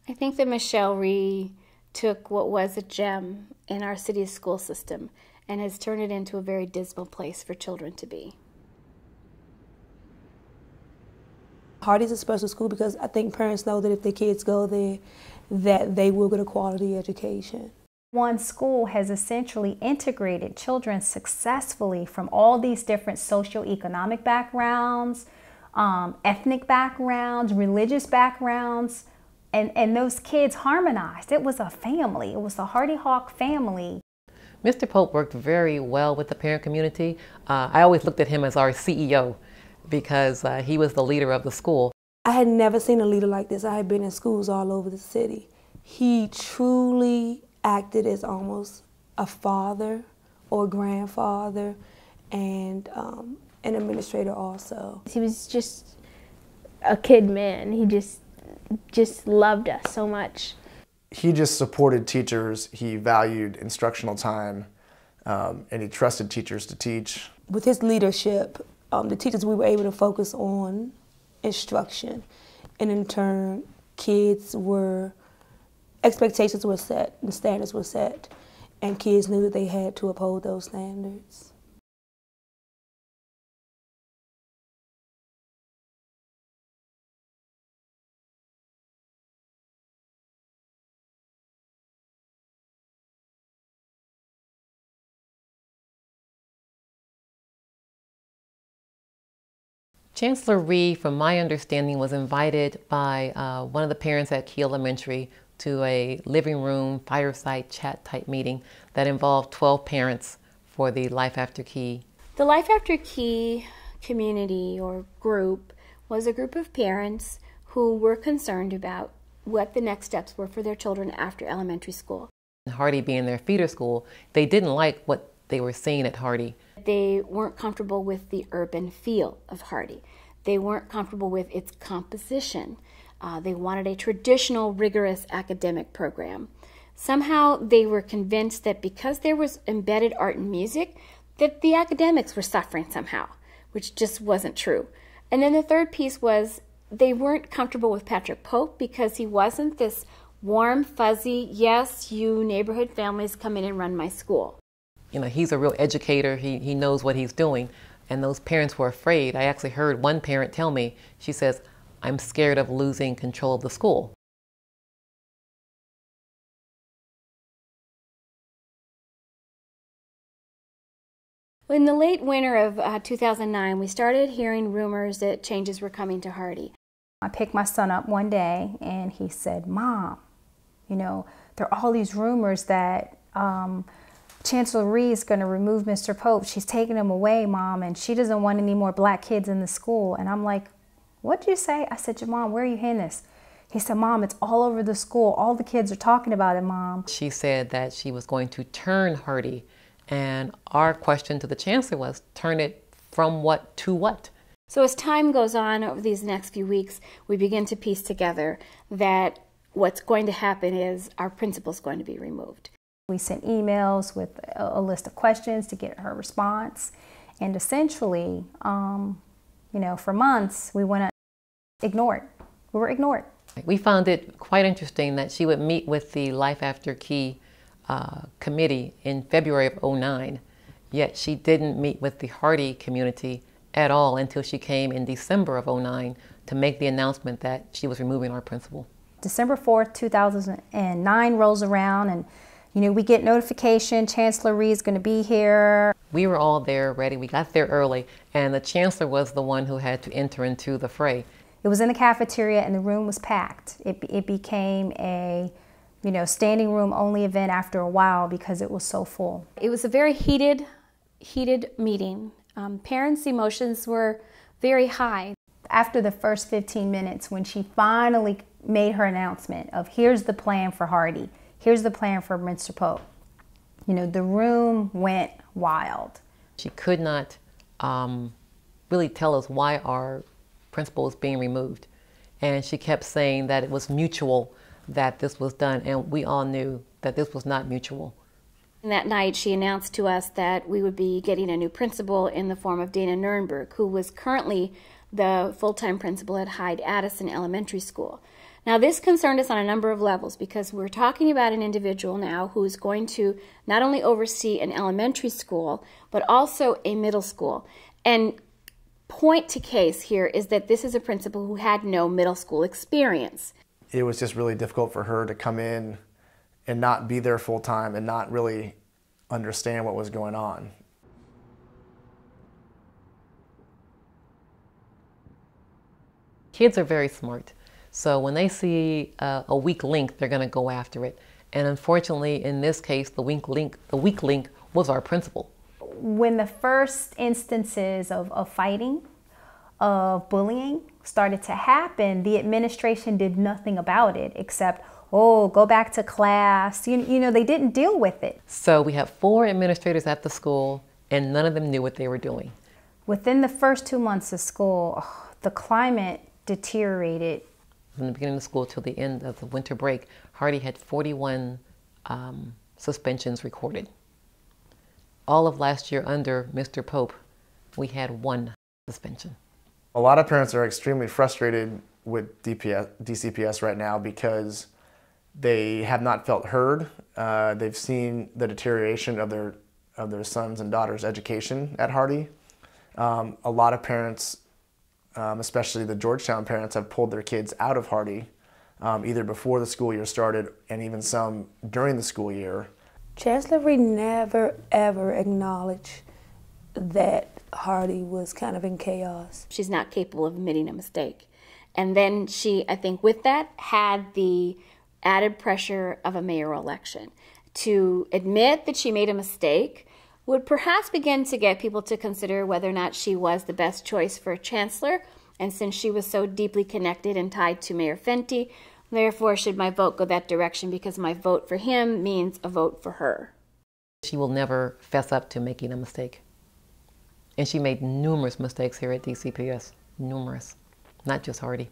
I think that Michelle Rhee took what was a gem in our city's school system and has turned it into a very dismal place for children to be. Hardy's a special school because I think parents know that if their kids go there, that they will get a quality education. One school has essentially integrated children successfully from all these different socioeconomic backgrounds, ethnic backgrounds, religious backgrounds, and those kids harmonized. It was a family. It was the Hardy Hawk family. Mr. Pope worked very well with the parent community. I always looked at him as our CEO because he was the leader of the school. I had never seen a leader like this. I had been in schools all over the city. He truly acted as almost a father or a grandfather and an administrator also. He was just a kid man. He just loved us so much. He just supported teachers. He valued instructional time, and he trusted teachers to teach. With his leadership, the teachers, we were able to focus on instruction, and in turn, expectations were set and standards were set, and kids knew that they had to uphold those standards. Chancellor Rhee, from my understanding, was invited by one of the parents at Key Elementary to a living room fireside chat type meeting that involved 12 parents for the Life After Key. The Life After Key community or group was a group of parents who were concerned about what the next steps were for their children after elementary school. Hardy being their feeder school, they didn't like what they were seeing at Hardy. They weren't comfortable with the urban feel of Hardy. They weren't comfortable with its composition. They wanted a traditional, rigorous academic program. Somehow they were convinced that because there was embedded art and music, that the academics were suffering somehow, which just wasn't true. And then the third piece was they weren't comfortable with Patrick Pope because he wasn't this warm, fuzzy, yes, you neighborhood families come in and run my school. You know, he's a real educator. He knows what he's doing. And those parents were afraid. I actually heard one parent tell me, she says, I'm scared of losing control of the school. In the late winter of 2009, we started hearing rumors that changes were coming to Hardy. I picked my son up one day and he said, Mom, you know, there are all these rumors that Chancellor Rhee is going to remove Mr. Pope. She's taking him away, Mom, and she doesn't want any more black kids in the school. And I'm like, what'd you say? I said, Mom, where are you hearing this? He said, Mom, it's all over the school. All the kids are talking about it, Mom. She said that she was going to turn Hardy. And our question to the Chancellor was, turn it from what to what? So as time goes on over these next few weeks, we begin to piece together that what's going to happen is our principal's going to be removed. We sent emails with a list of questions to get her response. And essentially, you know, for months, we went ignored. We were ignored. We found it quite interesting that she would meet with the Life After Key committee in February of 2009, yet she didn't meet with the Hardy community at all until she came in December of 2009 to make the announcement that she was removing our principal. December 4th, 2009 rolls around and you know, we get notification, Chancellor Rhee is going to be here. We were all there ready. We got there early, and the Chancellor was the one who had to enter into the fray. It was in the cafeteria, and the room was packed. It became a, you know, standing room only event after a while because it was so full. It was a very heated meeting. Parents' emotions were very high. After the first 15 minutes, when she finally made her announcement of here's the plan for Hardy, here's the plan for Mr. Pope, you know, the room went wild. She could not really tell us why our principal was being removed. And she kept saying that it was mutual that this was done, and we all knew that this was not mutual. And that night she announced to us that we would be getting a new principal in the form of Dana Nurnberg, who was currently the full-time principal at Hyde Addison Elementary School. Now, this concerned us on a number of levels because we're talking about an individual now who is going to not only oversee an elementary school, but also a middle school. And point to case here is that this is a principal who had no middle school experience. It was just really difficult for her to come in and not be there full time and not really understand what was going on. Kids are very smart. So when they see a weak link, they're going to go after it. And unfortunately, in this case, the weak link was our principal. When the first instances of fighting, of bullying started to happen, the administration did nothing about it except, oh, go back to class. You know, they didn't deal with it. So we had 4 administrators at the school, and none of them knew what they were doing. Within the first 2 months of school, the climate deteriorated. From the beginning of school till the end of the winter break, Hardy had 41 suspensions recorded. All of last year under Mr. Pope, we had 1 suspension. A lot of parents are extremely frustrated with DCPS right now because they have not felt heard. They've seen the deterioration of their sons and daughters' education at Hardy. A lot of parents, especially the Georgetown parents, have pulled their kids out of Hardy, either before the school year started and even some during the school year. Chancellor Reed never, ever acknowledged that Hardy was kind of in chaos. She's not capable of admitting a mistake. And then she, I think with that, had the added pressure of a mayoral election. To admit that she made a mistake would perhaps begin to get people to consider whether or not she was the best choice for a chancellor. And since she was so deeply connected and tied to Mayor Fenty, therefore should my vote go that direction because my vote for him means a vote for her. She will never fess up to making a mistake. And she made numerous mistakes here at DCPS, numerous, not just Hardy.